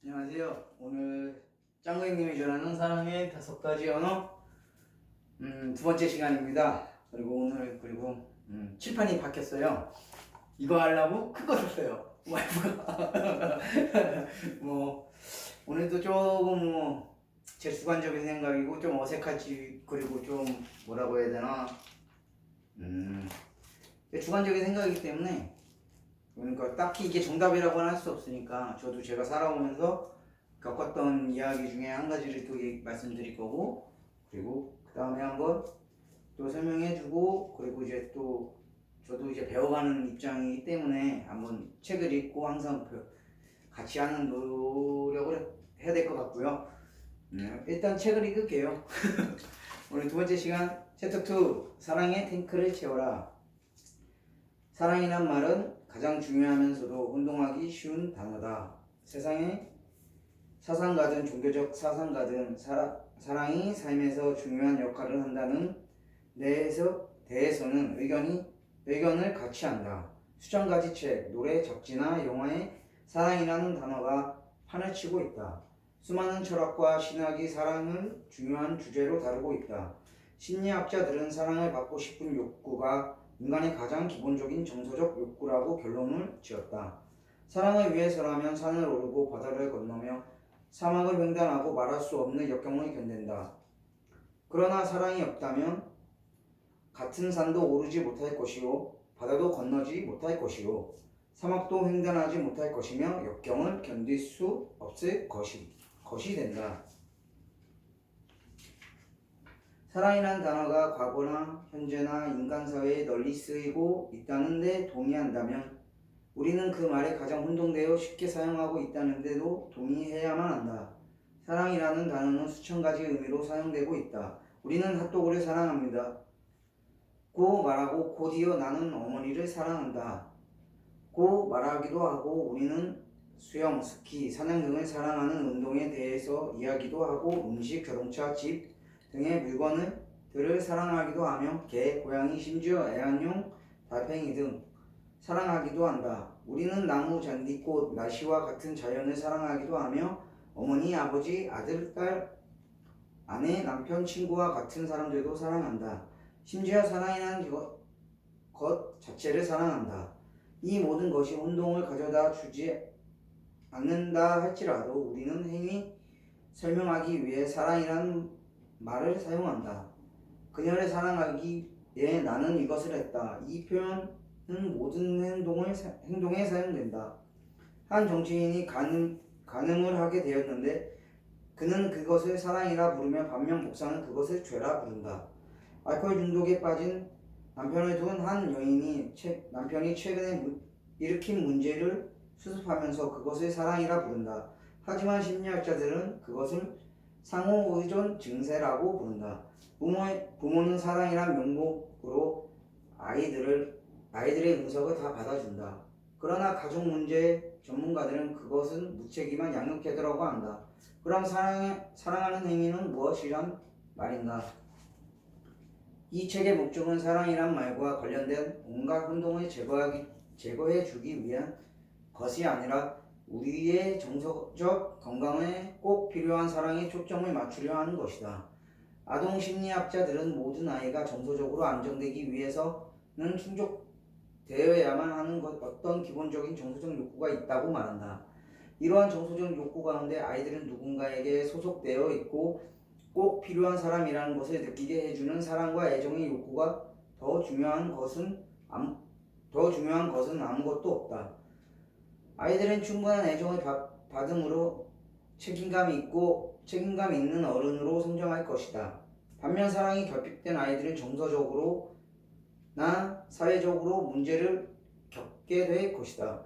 안녕하세요. 오늘 짱구 형님이 전하는 사랑의 5가지 언어 두 번째 시간입니다. 그리고 오늘 칠판이 바뀌었어요. 이거 하려고 큰 거 샀어요. 와이프가 뭐 오늘도 조금 제 주관적인 생각이고 좀 어색하지, 그리고 좀 뭐라고 해야 되나, 주관적인 생각이기 때문에, 그러니까 딱히 이게 정답이라고는 할 수 없으니까 저도 제가 살아오면서 겪었던 이야기 중에 한 가지를 또 말씀드릴 거고, 그리고 그 다음에 한번 또 설명해주고, 그리고 이제 또 저도 이제 배워가는 입장이기 때문에 한번 책을 읽고 항상 같이 하는 노력을 해야 될 것 같고요. 일단 책을 읽을게요. 오늘 두 번째 시간 챕터 2, 사랑의 탱크를 채워라. 사랑이란 말은 가장 중요하면서도 혼동하기 쉬운 단어다. 세상에 사상가든 종교적 사상가든 사랑이 삶에서 중요한 역할을 한다는 대해서는 의견을 같이 한다. 수천 가지 책, 노래, 잡지나 영화에 사랑이라는 단어가 판을 치고 있다. 수많은 철학과 신학이 사랑을 중요한 주제로 다루고 있다. 심리학자들은 사랑을 받고 싶은 욕구가 인간의 가장 기본적인 정서적 욕구라고 결론을 지었다. 사랑을 위해서라면 산을 오르고 바다를 건너며 사막을 횡단하고 말할 수 없는 역경을 견딘다. 그러나 사랑이 없다면 같은 산도 오르지 못할 것이요, 바다도 건너지 못할 것이요, 사막도 횡단하지 못할 것이며 역경을 견딜 수 없을 것이 된다. 사랑이란 단어가 과거나 현재나 인간 사회에 널리 쓰이고 있다는 데 동의한다면 우리는 그 말에 가장 혼동되어 쉽게 사용하고 있다는 데도 동의해야만 한다. 사랑이라는 단어는 수천 가지 의미로 사용되고 있다. 우리는 핫도그를 사랑합니다. 고 말하고 곧이어 나는 어머니를 사랑한다. 고 말하기도 하고 우리는 수영, 스키, 사냥 등을 사랑하는 운동에 대해서 이야기도 하고 음식, 자동차, 집 등의 물건들을 사랑하기도 하며 개, 고양이, 심지어 애완용, 달팽이 등 사랑하기도 한다. 우리는 나무, 잔디꽃, 날씨와 같은 자연을 사랑하기도 하며 어머니, 아버지, 아들, 딸, 아내, 남편, 친구와 같은 사람들도 사랑한다. 심지어 사랑이라는 것 자체를 사랑한다. 이 모든 것이 혼동을 가져다 주지 않는다 할지라도 우리는 행위 설명하기 위해 사랑이라는 말을 사용한다. 그녀를 사랑하기에 나는 이것을 했다. 이 표현은 모든 행동에 사용된다. 한 정치인이 간음을 하게 되었는데 그는 그것을 사랑이라 부르며 반면 목사는 그것을 죄라 부른다. 알코올 중독에 빠진 남편을 둔 한 여인이 남편이 최근에 일으킨 문제를 수습하면서 그것을 사랑이라 부른다. 하지만 심리학자들은 그것을 상호의존 증세라고 부른다. 부모는 사랑이란 명목으로 아이들의 응석을 다 받아준다. 그러나 가족 문제 전문가들은 그것은 무책임한 양육태도라고 한다. 그럼 사랑하는 행위는 무엇이란 말인가? 이 책의 목적은 사랑이란 말과 관련된 온갖 혼동을 제거해주기 위한 것이 아니라 우리의 정서적 건강에 꼭 필요한 사랑에 초점을 맞추려 하는 것이다. 아동 심리학자들은 모든 아이가 정서적으로 안정되기 위해서는 충족되어야만 하는 어떤 기본적인 정서적 욕구가 있다고 말한다. 이러한 정서적 욕구 가운데 아이들은 누군가에게 소속되어 있고 꼭 필요한 사람이라는 것을 느끼게 해주는 사랑과 애정의 욕구가 더 중요한 것은 아무것도 없다. 아이들은 충분한 애정을 받음으로 책임감 있는 어른으로 성장할 것이다. 반면 사랑이 결핍된 아이들은 정서적으로나 사회적으로 문제를 겪게 될 것이다.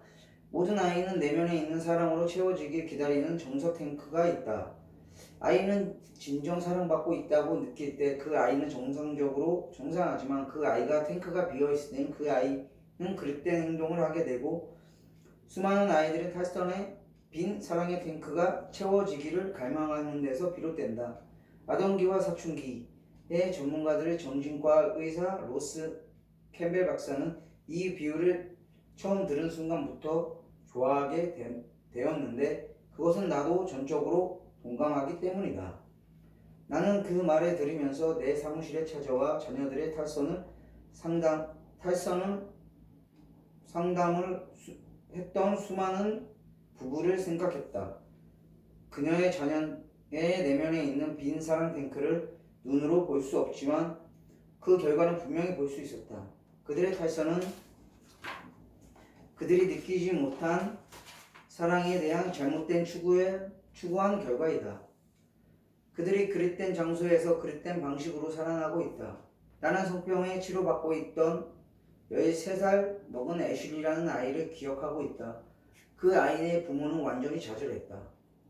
모든 아이는 내면에 있는 사랑으로 채워지길 기다리는 정서 탱크가 있다. 아이는 진정 사랑받고 있다고 느낄 때 그 아이는 정상하지만 그 아이가 탱크가 비어있을 땐 그 아이는 그릇된 행동을 하게 되고 수많은 아이들은 탈선의 빈 사랑의 탱크가 채워지기를 갈망하는 데서 비롯된다. 아동기와 사춘기의 전문가들의 정신과 의사 로스 캠벨 박사는 이 비유를 처음 들은 순간부터 좋아하게 되었는데 그것은 나도 전적으로 동감하기 때문이다. 나는 그 말을 들으면서 내 사무실에 찾아와 자녀들의 상담을 했던 수많은 부부를 생각했다. 그녀의 자녀의 내면에 있는 빈 사랑 탱크를 눈으로 볼 수 없지만 그 결과는 분명히 볼 수 있었다. 그들의 탈선은 그들이 느끼지 못한 사랑에 대한 잘못된 추구한 결과이다. 그들이 그릇된 장소에서 그릇된 방식으로 살아나고 있다. 나는 성병에 치료받고 있던 13살 먹은 애슐리라는 아이를 기억하고 있다. 그 아이의 부모는 완전히 좌절했다.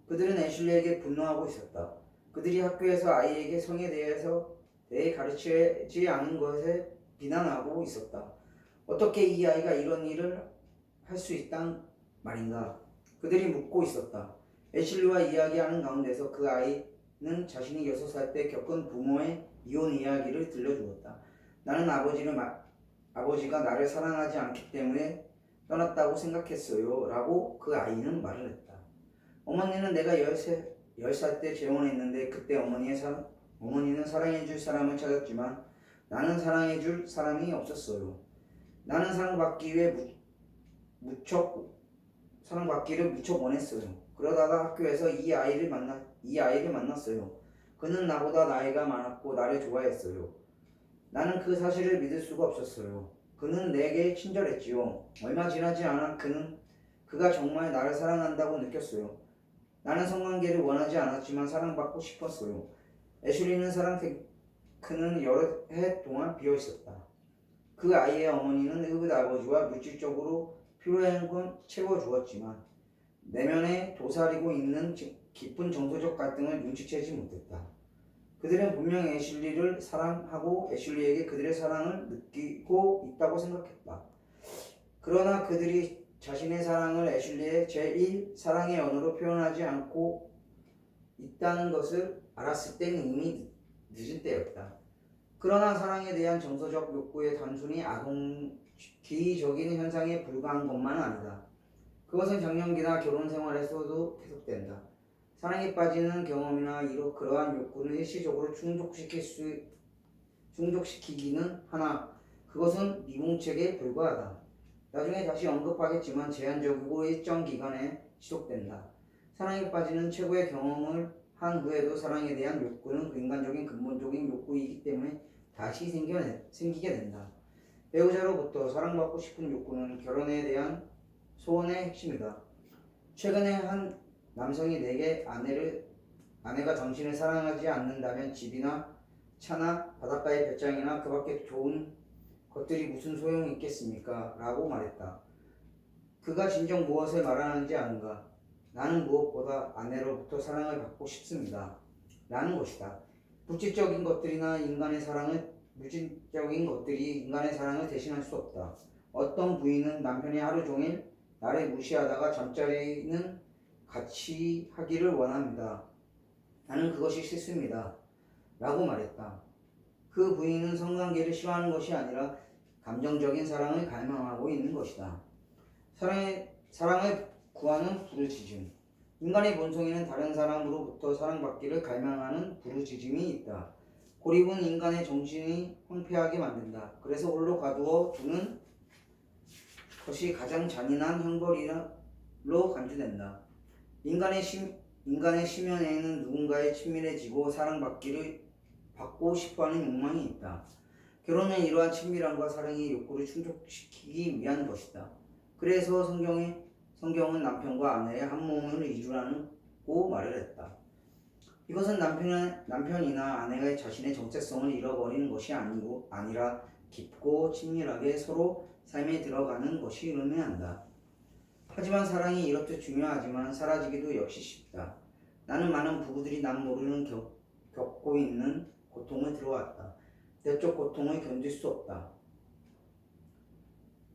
그들은 애슐리에게 분노하고 있었다. 그들이 학교에서 아이에게 성에 대해 가르치지 않은 것에 비난하고 있었다. 어떻게 이 아이가 이런 일을 할 수 있단 말인가? 그들이 묻고 있었다. 애슐리와 이야기하는 가운데서 그 아이는 자신이 6살 때 겪은 부모의 이혼 이야기를 들려주었다. 나는 아버지가 나를 사랑하지 않기 때문에 떠났다고 생각했어요. 라고 그 아이는 말을 했다. 어머니는 내가 10살 때 재혼했는데 그때 어머니는 사랑해줄 사람을 찾았지만 나는 사랑해줄 사람이 없었어요. 나는 사랑받기를 무척 원했어요. 그러다가 학교에서 이 아이를 만났어요. 그는 나보다 나이가 많았고 나를 좋아했어요. 나는 그 사실을 믿을 수가 없었어요. 그는 내게 친절했지요. 얼마 지나지 않아 그가 정말 나를 사랑한다고 느꼈어요. 나는 성관계를 원하지 않았지만 사랑받고 싶었어요. 애슐리는 사랑 탱크는 여러 해 동안 비어 있었다. 그 아이의 어머니는 흑의 아버지와 물질적으로 필요한 건 채워주었지만 내면에 도사리고 있는 깊은 정서적 갈등을 눈치채지 못했다. 그들은 분명 애슐리를 사랑하고 애슐리에게 그들의 사랑을 느끼고 있다고 생각했다. 그러나 그들이 자신의 사랑을 애슐리의 제1 사랑의 언어로 표현하지 않고 있다는 것을 알았을 때는 이미 늦은 때였다. 그러나 사랑에 대한 정서적 욕구의 단순히 기적인 현상에 불과한 것만은 아니다. 그것은 정년기나 결혼 생활에서도 계속된다. 사랑에 빠지는 경험이나 그러한 욕구는 일시적으로 충족시키기는 하나 그것은 미봉책에 불과하다. 나중에 다시 언급하겠지만 제한적이고 일정 기간에 지속된다. 사랑에 빠지는 최고의 경험을 한 후에도 사랑에 대한 욕구는 인간적인 근본적인 욕구이기 때문에 다시 생기게 된다. 배우자로부터 사랑받고 싶은 욕구는 결혼에 대한 소원의 핵심이다. 최근에 한 남성이 내게 아내가 당신을 사랑하지 않는다면 집이나 차나 바닷가의 별장이나 그 밖에 좋은 것들이 무슨 소용이 있겠습니까? 라고 말했다. 그가 진정 무엇을 말하는지 아는가? 나는 무엇보다 아내로부터 사랑을 받고 싶습니다. 라는 것이다. 물질적인 것들이 인간의 사랑을 대신할 수 없다. 어떤 부인은 남편이 하루 종일 나를 무시하다가 잠자리는 같이 하기를 원합니다. 나는 그것이 싫습니다. 라고 말했다. 그 부인은 성관계를 싫어하는 것이 아니라 감정적인 사랑을 갈망하고 있는 것이다. 사랑을 구하는 부르짖음. 인간의 본성에는 다른 사람으로부터 사랑받기를 갈망하는 부르짖음이 있다. 고립은 인간의 정신이 황폐하게 만든다. 그래서 홀로 가두어 두는 것이 가장 잔인한 형벌로 간주된다. 인간의 심연에는 누군가에 친밀해지고 사랑받기를 받고 싶어하는 욕망이 있다. 결혼은 이러한 친밀함과 사랑의 욕구를 충족시키기 위한 것이다. 그래서 성경은 남편과 아내의 한 몸을 이루라고 말을 했다. 이것은 남편이나 아내가 자신의 정체성을 잃어버리는 것이 아니라 깊고 친밀하게 서로 삶에 들어가는 것이 의미한다. 하지만 사랑이 이렇듯 중요하지만 사라지기도 역시 쉽다. 나는 많은 부부들이 남 모르는 겪고 있는 고통을 들어왔다. 내적 고통을 견딜 수 없다.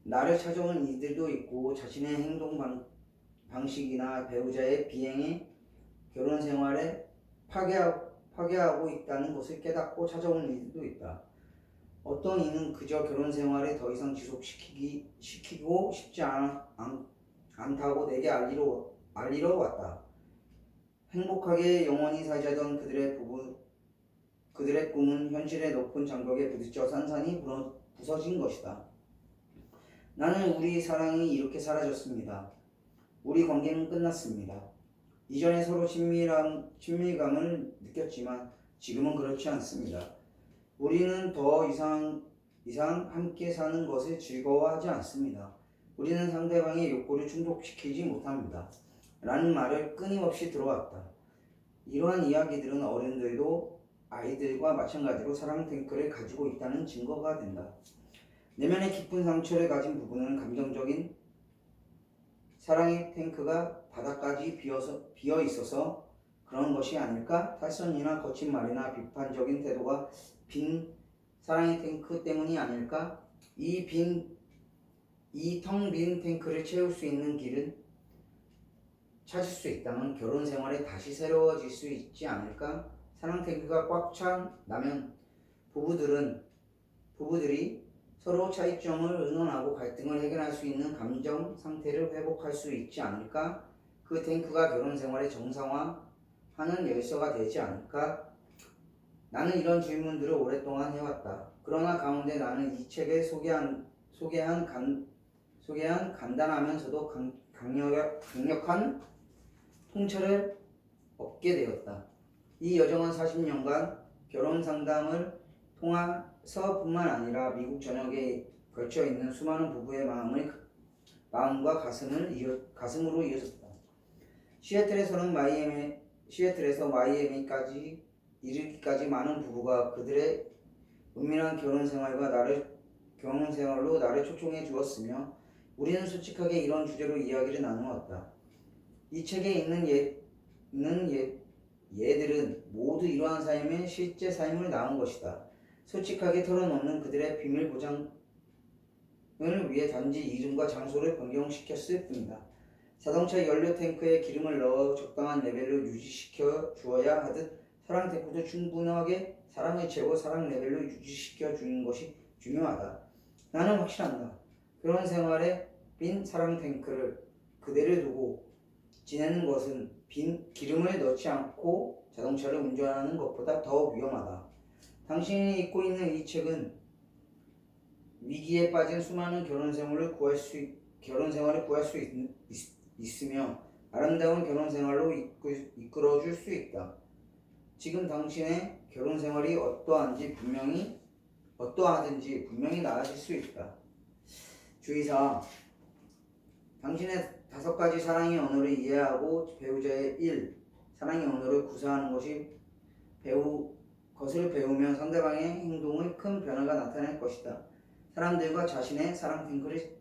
나를 찾아온 이들도 있고 자신의 행동 방식이나 배우자의 비행이 결혼 생활에 파괴하고 있다는 것을 깨닫고 찾아온 이들도 있다. 어떤 이는 그저 결혼 생활을 더 이상 지속시키고 싶지 않다고 내게 알리러 왔다. 행복하게 영원히 살자던 그들의 꿈은 현실의 높은 장벽에 부딪혀 산산이 부서진 것이다. 나는 우리 사랑이 이렇게 사라졌습니다. 우리 관계는 끝났습니다. 이전에 서로 친밀감을 느꼈지만 지금은 그렇지 않습니다. 우리는 더 이상 함께 사는 것을 즐거워하지 않습니다. 우리는 상대방의 욕구를 충족시키지 못합니다. 라는 말을 끊임없이 들어왔다. 이러한 이야기들은 어른들도 아이들과 마찬가지로 사랑 탱크를 가지고 있다는 증거가 된다. 내면의 깊은 상처를 가진 부분은 감정적인 사랑의 탱크가 바닥까지 비어 있어서 그런 것이 아닐까? 탈선이나 거친 말이나 비판적인 태도가 빈 사랑의 탱크 때문이 아닐까? 이 텅 빈 탱크를 채울 수 있는 길은 찾을 수 있다면 결혼 생활에 다시 새로워질 수 있지 않을까? 사랑 탱크가 꽉 차면 부부들이 서로 차이점을 의논하고 갈등을 해결할 수 있는 감정 상태를 회복할 수 있지 않을까? 그 탱크가 결혼 생활의 정상화하는 열쇠가 되지 않을까? 나는 이런 질문들을 오랫동안 해왔다. 그러나 가운데 나는 이 책에 소개한 간단하면서도 강력한 통찰을 얻게 되었다. 이 여정은 40년간 결혼 상담을 통해서뿐만 아니라 미국 전역에 걸쳐 있는 수많은 부부의 마음과 가슴으로 이어졌다. 시애틀에서 마이애미까지 이르기까지 많은 부부가 그들의 은밀한 결혼 생활로 나를 초청해 주었으며 우리는 솔직하게 이런 주제로 이야기를 나누었다. 이 책에 있는 예들은 모두 이러한 삶의 실제 삶을 낳은 것이다. 솔직하게 털어놓는 그들의 비밀 보장을 위해 단지 이름과 장소를 변경시켰을 뿐이다. 자동차 연료 탱크에 기름을 넣어 적당한 레벨로 유지시켜 주어야 하듯 사랑 탱크도 충분하게 사랑을 채워 사랑 레벨로 유지시켜 주는 것이 중요하다. 나는 확실한다. 결혼 생활에 빈 사랑 탱크를 그대를 두고 지내는 것은 빈 기름을 넣지 않고 자동차를 운전하는 것보다 더 위험하다. 당신이 읽고 있는 이 책은 위기에 빠진 수많은 결혼 생활을 구할 수 있으며 아름다운 결혼 생활로 이끌어줄 수 있다. 지금 당신의 결혼 생활이 어떠하든지 분명히 나아질 수 있다. 주의사항. 당신의 5가지 사랑의 언어를 이해하고 배우자의 1. 사랑의 언어를 구사하는 것을 배우면 상대방의 행동에 큰 변화가 나타날 것이다. 사람들과 자신의 사랑 탱크를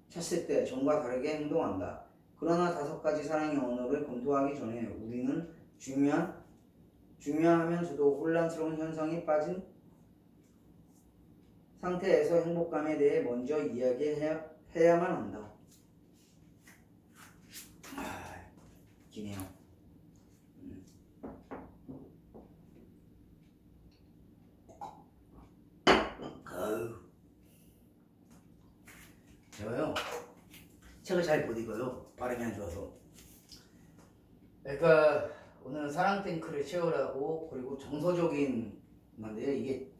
찾을 때 전과 다르게 행동한다. 그러나 5가지 사랑의 언어를 검토하기 전에 우리는 중요하면서도 혼란스러운 현상에 빠진 상태에서 행복감에 대해 먼저 이야기해야만 한다. 기네요. 제가요 책을 잘 못 읽어요. 발음이 안 좋아서. 그러니까 오늘은 사랑 탱크를 채우라고, 그리고 정서적인 건데요. 이게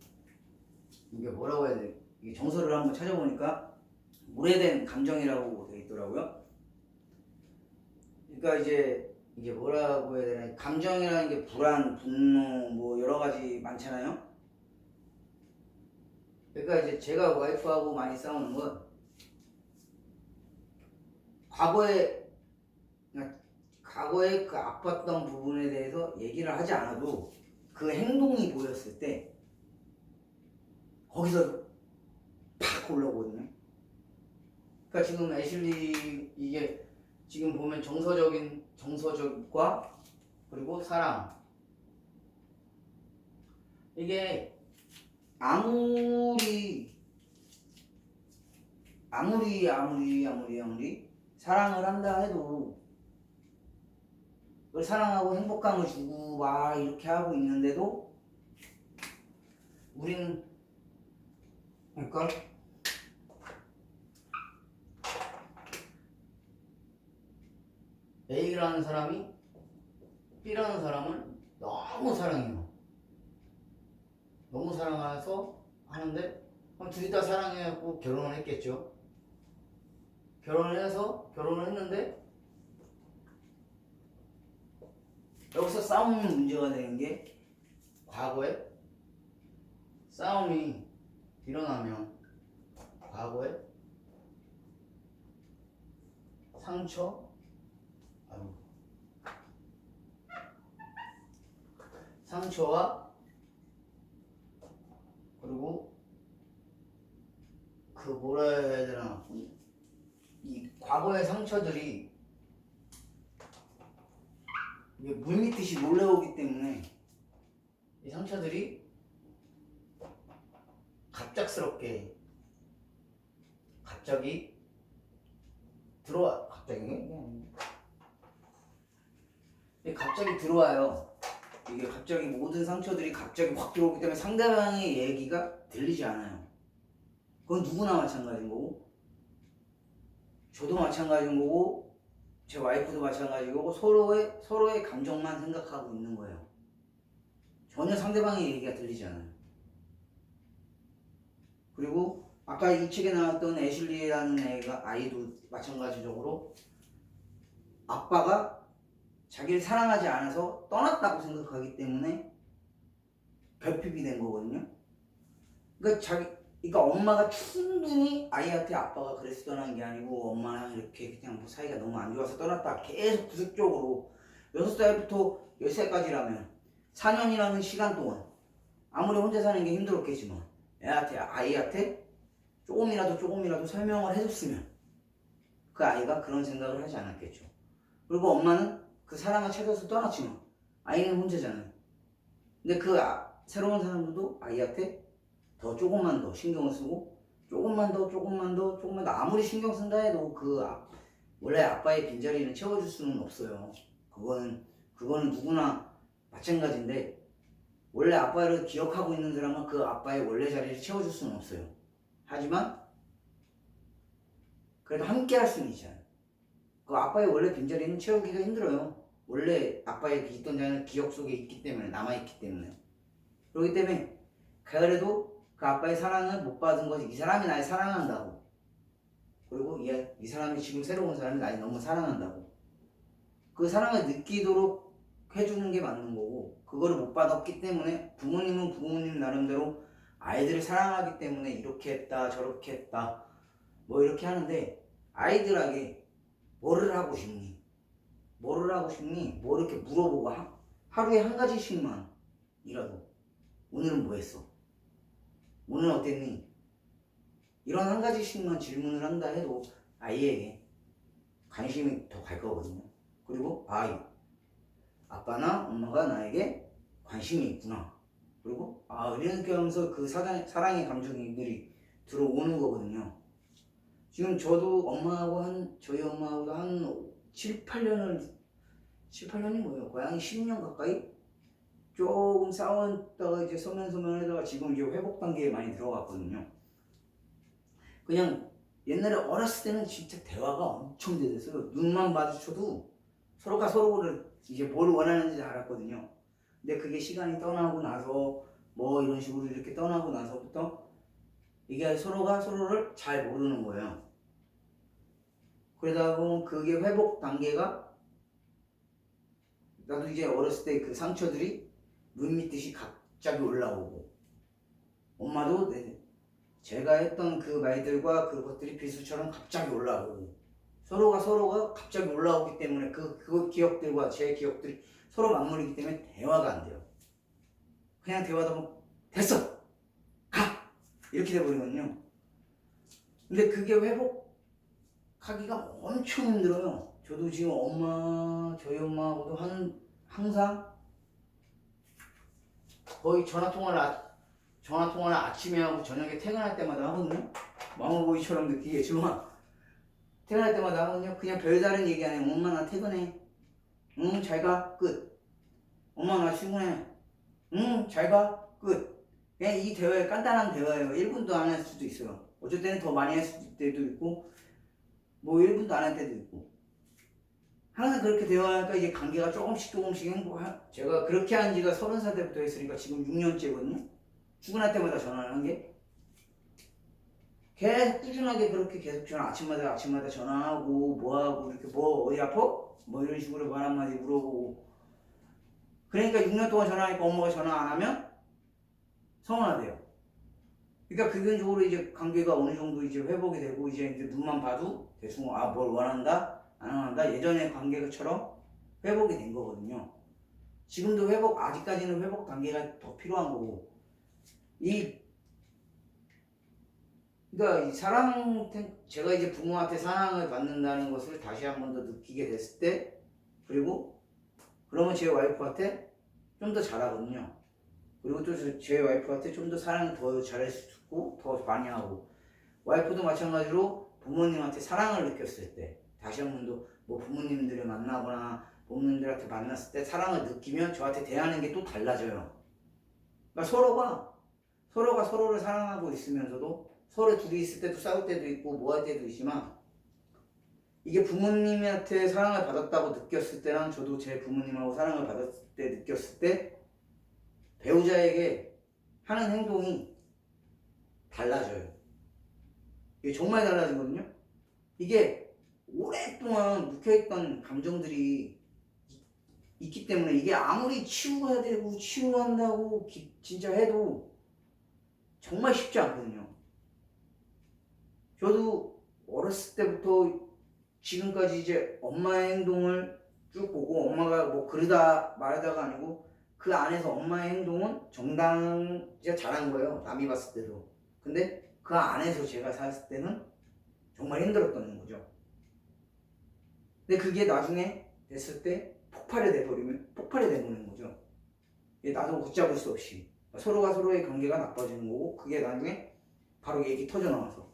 뭐라고 해야 돼? 이게 정서를 한번 찾아보니까 오래된 감정이라고 되어 있더라고요. 그러니까 이게 뭐라고 해야 되나? 감정이라는 게 불안, 분노, 뭐 여러 가지 많잖아요. 그러니까 이제 제가 와이프하고 많이 싸우는 건 과거에 그 아팠던 부분에 대해서 얘기를 하지 않아도 그 행동이 보였을 때 거기서 팍 올라오거든요. 그러니까 지금 애슐리 이게 지금 보면 정서적과 그리고 사랑, 이게 아무리 사랑을 한다 해도 그걸 사랑하고 행복감을 주고 막 이렇게 하고 있는데도 우리는, 그러니까 A라는 사람이 B라는 사람을 너무 사랑해요. 너무 사랑해서 하는데 그럼 둘이 다 사랑해갖고 결혼을 했겠죠. 결혼을 했는데 여기서 싸움이 문제가 되는 게 과거에 싸움이 일어나면 과거에 상처와 그리고 그 뭐라 해야 되나 이 과거의 상처들이 이게 물밀듯이 몰려오기 때문에 이 상처들이 갑자기 들어와. 갑자기 들어와요. 이게 갑자기 모든 상처들이 갑자기 확 들어오기 때문에 상대방의 얘기가 들리지 않아요. 그건 누구나 마찬가지인 거고 저도 마찬가지인 거고 제 와이프도 마찬가지고 서로의 감정만 생각하고 있는 거예요. 전혀 상대방의 얘기가 들리지 않아요. 그리고 아까 이 책에 나왔던 애슐리라는 아이도 마찬가지적으로 아빠가 자기를 사랑하지 않아서 떠났다고 생각하기 때문에 결핍이 된 거거든요. 그러니까 엄마가 충분히 아이한테 아빠가 그래서 떠난 게 아니고 엄마랑 이렇게 그냥 뭐 사이가 너무 안 좋아서 떠났다 계속 구속적으로 6살부터 10살까지라면 4년이라는 시간 동안 아무리 혼자 사는 게 힘들었겠지만 아이한테 조금이라도 설명을 해줬으면 그 아이가 그런 생각을 하지 않았겠죠. 그리고 엄마는 그 사랑을 찾아서 떠났지만 아이는 혼자잖아요. 근데 그 새로운 사람들도 아이한테 조금만 더 신경을 쓰고 조금만 더 아무리 신경 쓴다 해도 원래 아빠의 빈자리는 채워줄 수는 없어요. 그거는 누구나 마찬가지인데 원래 아빠를 기억하고 있는 사람은 그 아빠의 원래 자리를 채워줄 수는 없어요. 하지만 그래도 함께 할 수는 있잖아요. 그 아빠의 원래 빈자리는 채우기가 힘들어요. 원래 아빠의 있던 자는 기억 속에 있기 때문에 남아있기 때문에 그렇기 때문에 그래도 그 아빠의 사랑을 못 받은 거지. 이 사람이 날 사랑한다고. 그리고 이 사람이 지금 새로운 사람이 날 너무 사랑한다고. 그 사랑을 느끼도록 해주는 게 맞는 거고 그거를 못 받았기 때문에 부모님은 부모님 나름대로 아이들을 사랑하기 때문에 이렇게 했다 저렇게 했다 뭐 이렇게 하는데 아이들에게 뭐를 하고 싶니? 뭐 이렇게 물어보고 하루에 한 가지씩만 이라도 오늘은 뭐 했어? 오늘 어땠니? 이런 한 가지씩만 질문을 한다 해도 아이에게 관심이 더 갈 거거든요. 그리고 아빠나 엄마가 나에게 관심이 있구나. 그리고 이렇게 하면서 그 사랑의 감정들이 들어오는 거거든요. 지금 저도 저희 엄마하고도 한 7, 8년이 뭐예요? 거의 한 10년 가까이 조금 싸웠다가 이제 서면하다가 지금 이제 회복 단계에 많이 들어갔거든요. 그냥 옛날에 어렸을 때는 진짜 대화가 엄청 됐어요. 눈만 마주쳐도 서로가 서로를 이제 뭘 원하는지 알았거든요. 근데 그게 시간이 떠나고 나서 뭐 이런 식으로 이렇게 떠나고 나서부터 이게 서로가 서로를 잘 모르는 거예요. 그러다 보면 그게 회복 단계가 나도 이제 어렸을 때 그 상처들이 물밀듯이 갑자기 올라오고 엄마도 제가 했던 그 말들과 그것들이 비수처럼 갑자기 올라오고 서로가 갑자기 올라오기 때문에 그 기억들과 제 기억들이 서로 맞물리기 때문에 대화가 안 돼요. 그냥 대화하다 보면 됐어! 가! 이렇게 돼버리거든요. 근데 그게 회복하기가 엄청 힘들어요. 저도 지금 저희 엄마하고도 항상 거의 전화통화를 아침에 하고 저녁에 퇴근할 때마다 하거든요. 마모보이처럼 느끼겠지만 퇴근할 때마다 하거든요. 그냥 별다른 얘기 안 해요. 엄마 나 퇴근해. 응 잘 가. 끝. 엄마 나 출근해. 응 잘 가. 끝. 그냥 이 대화에 간단한 대화예요. 1분도 안 할 수도 있어요. 어쩔 때는 더 많이 할 때도 있고 뭐 1분도 안 할 때도 있고 항상 그렇게 되어가니까 이제 관계가 조금씩 제가 그렇게 한 지가 30살 때부터 했으니까 지금 6년째거든요. 출근할 때마다 전화를 한 게. 계속 꾸준하게 그렇게 계속 아침마다 전화하고 뭐하고 이렇게 뭐 어디 아파? 뭐 이런 식으로 말 한마디 물어보고. 그러니까 6년 동안 전화하니까 엄마가 전화 안 하면 서운하대요. 그러니까 근본적으로 이제 관계가 어느 정도 이제 회복이 되고 이제 눈만 봐도 대충 뭘 원한다 안 원한다 예전의 관계처럼 회복이 된 거거든요. 지금도 아직까지는 회복 단계가 더 필요한 거고 그러니까 제가 이제 부모한테 사랑을 받는다는 것을 다시 한 번 더 느끼게 됐을 때 그리고 그러면 제 와이프한테 좀 더 잘하거든요. 그리고 또 제 와이프한테 좀 더 사랑을 더 잘할 수 있고 더 많이 하고 와이프도 마찬가지로 부모님한테 사랑을 느꼈을 때 다시 한 번 더 뭐 부모님들을 만나거나 부모님들한테 만났을 때 사랑을 느끼면 저한테 대하는 게 또 달라져요. 그러니까 서로가 서로를 사랑하고 있으면서도 서로 둘이 있을 때도 싸울 때도 있고 뭐 할 때도 있지만 이게 부모님한테 사랑을 받았다고 느꼈을 때랑 저도 제 부모님하고 사랑을 받았을 때 느꼈을 때 배우자에게 하는 행동이 달라져요. 이게 정말 달라지거든요. 이게 오랫동안 묵혀있던 감정들이 있기 때문에 이게 아무리 치유가 되고 치유한다고 진짜 해도 정말 쉽지 않거든요. 저도 어렸을 때부터 지금까지 이제 엄마의 행동을 쭉 보고 엄마가 뭐 그러다 말하다가 아니고 그 안에서 엄마의 행동은 이제 잘한 거예요. 남이 봤을 때도. 근데 그 안에서 제가 살았을 때는 정말 힘들었던 거죠. 근데 그게 나중에 됐을 때 폭발이 돼버리는 거죠. 나도 걷잡을 수 없이 서로가 서로의 관계가 나빠지는 거고 그게 나중에 바로 얘기 터져 나와서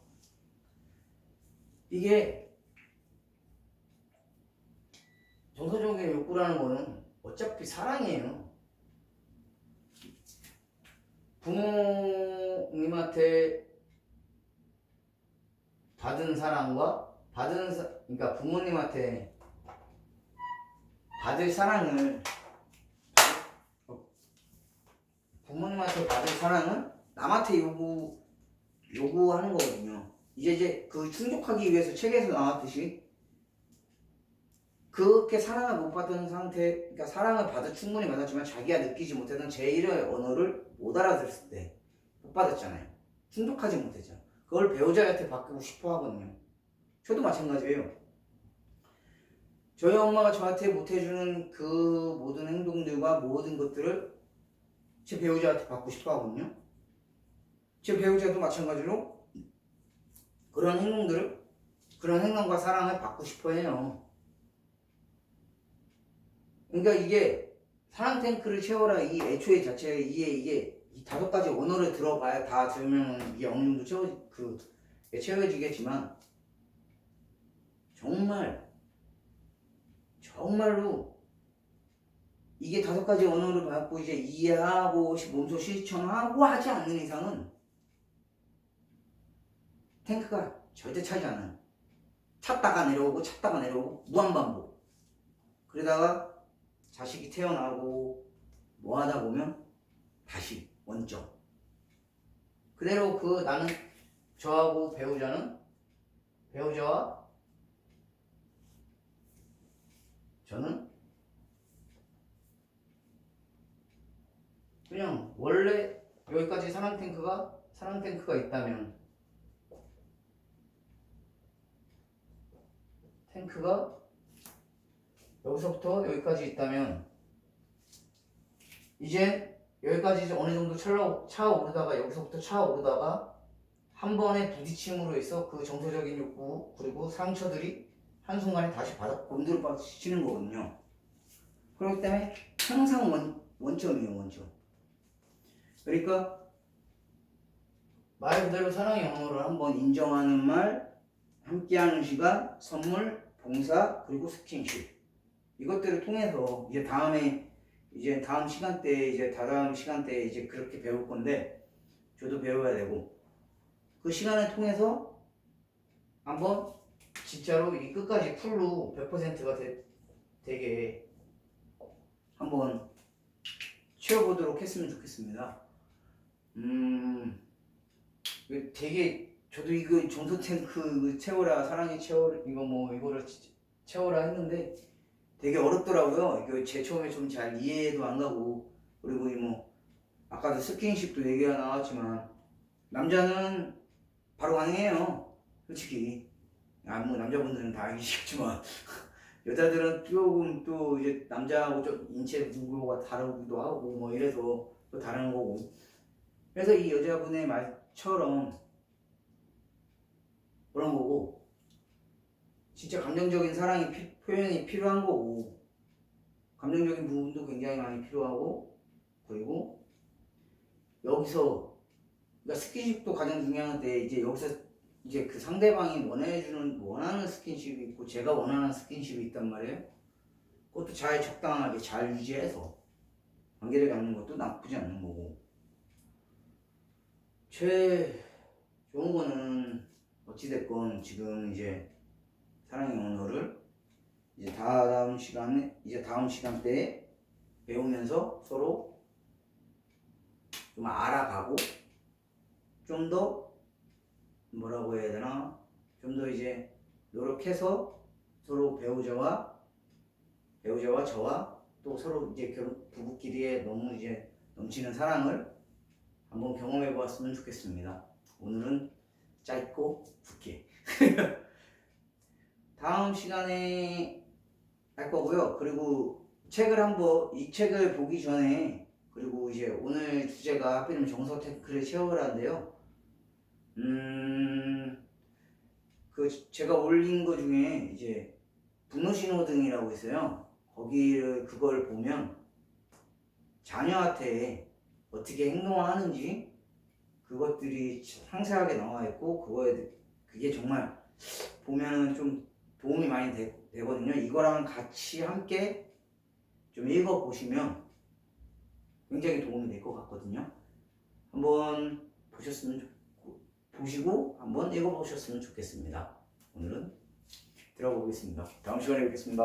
이게 정서적인 욕구라는 거는 어차피 사랑이에요. 부모님한테 받은 사랑과 그러니까 부모님한테 받을 사랑을 남한테 요구하는 거거든요. 이제 그 충족하기 위해서 책에서 나왔듯이 그렇게 사랑을 못 받은 상태, 그러니까 사랑을 충분히 받았지만 자기가 느끼지 못했던 제1의 언어를 못 알아들었을 때 못 받았잖아요. 충족하지 못했잖아요. 그걸 배우자한테 바꾸고 싶어 하거든요. 저도 마찬가지예요. 저희 엄마가 저한테 못해주는 그 모든 행동들과 모든 것들을 제 배우자한테 받고 싶어 하거든요. 제 배우자도 마찬가지로 그런 행동과 사랑을 받고 싶어 해요. 그러니까 이게 사랑 탱크를 채워라 이 애초에 자체에 이게 이 5가지 언어를 들어봐야 다 들으면 이게 어느 정도 채워지겠지만 정말로 이게 5가지 언어를 받고 이제 이해하고 몸소 실천하고 하지 않는 이상은 탱크가 절대 차지 않아요. 찼다가 내려오고 무한반복. 그러다가 자식이 태어나고 뭐 하다 보면 다시 원점. 그대로 나는 저하고 배우자와 저는 그냥 원래 여기까지 사랑 탱크가 있다면 탱크가 여기서부터 여기까지 있다면 이제 여기까지 어느 정도 차오르다가 여기서부터 차오르다가 한 번의 부딪힘으로 해서 그 정서적인 욕구 그리고 상처들이 한순간에 다시 바닥 곤두박질치는 거거든요. 그렇기 때문에 항상 원점이에요. 원점. 그러니까 말 그대로 사랑의 언어를 한번 인정하는 말, 함께하는 시간, 선물, 봉사, 그리고 스킨십. 이것들을 통해서 다음 시간대에 이제 그렇게 배울 건데 저도 배워야 되고 그 시간을 통해서 한번 진짜로 이 끝까지 풀로 100%가 되게 한번 채워보도록 했으면 좋겠습니다. 되게 저도 이거 정서 탱크 채워라 사랑의 채워 이거 뭐 이거를 채워라 했는데 되게 어렵더라고요. 이거 제 처음에 좀 잘 이해도 안 가고 그리고 뭐 아까도 스킨십도 얘기가 나왔지만 남자는 바로 가능해요. 솔직히 뭐 남자분들은 다 알겠지만 여자들은 조금 또 이제 남자하고 좀 인체 구조가 다르기도 하고 뭐 이래서 또 다른 거고 그래서 이 여자분의 말처럼 그런 거고 진짜 감정적인 사랑이 표현이 필요한 거고 감정적인 부분도 굉장히 많이 필요하고 그리고 여기서 그러니까 스킨십도 가장 중요한데 이제 여기서 이제 그 상대방이 원하는 스킨십이 있고 제가 원하는 스킨십이 있단 말이에요. 그것도 잘 적당하게 잘 유지해서 관계를 갖는 것도 나쁘지 않는 거고 제일 좋은 거는 어찌됐건 지금 이제 사랑의 언어를 이제 다음 시간대에 배우면서 서로 좀 알아가고 좀 더 뭐라고 해야 되나 좀 더 이제 노력해서 서로 배우자와 저와 또 서로 이제 부부끼리의 너무 이제 넘치는 사랑을 한번 경험해 보았으면 좋겠습니다. 오늘은 짧고 굵게 다음 시간에 할 거고요. 그리고 이 책을 보기 전에 그리고 이제 오늘 주제가 하필이면 정서 탱크를 채우라인데요. 그 제가 올린 거 중에 이제 분노 신호등이라고 있어요. 그걸 보면 자녀한테 어떻게 행동하는지 그것들이 상세하게 나와 있고 그게 정말 보면은 좀 도움이 많이 되거든요. 이거랑 같이 함께 좀 읽어보시면 굉장히 도움이 될 것 같거든요. 한번 보시고 한번 읽어보셨으면 좋겠습니다. 오늘은 들어가 보겠습니다. 다음 시간에 뵙겠습니다.